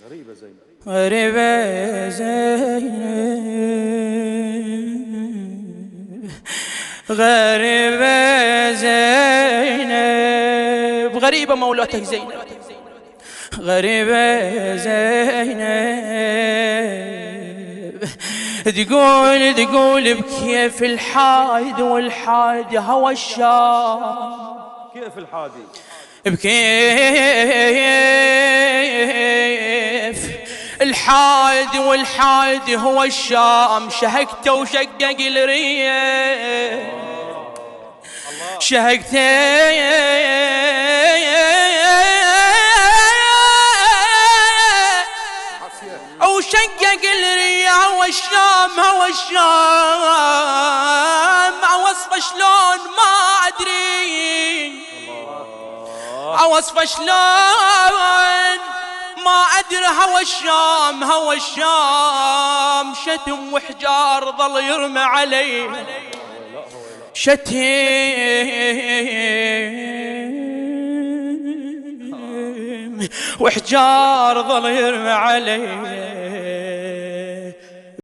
غريبة زينب، غريبة زينب، غريبة مولاتك زينب، غريبة زينب، تقول بكيف الحاد والحاد هوى الشام، كيف الحادي بكيف الحاد والحاد هو الشام، شهقته وشقق الريح، شهقته او شقق الريح، هو الشام هو الشام، اوصفه شلون ما ادري، اوصفه شلون ما ادري، هو الشام هو الشام، شتم وحجار ظل يرمى عليه، شتم وحجار ظل يرمى عليه،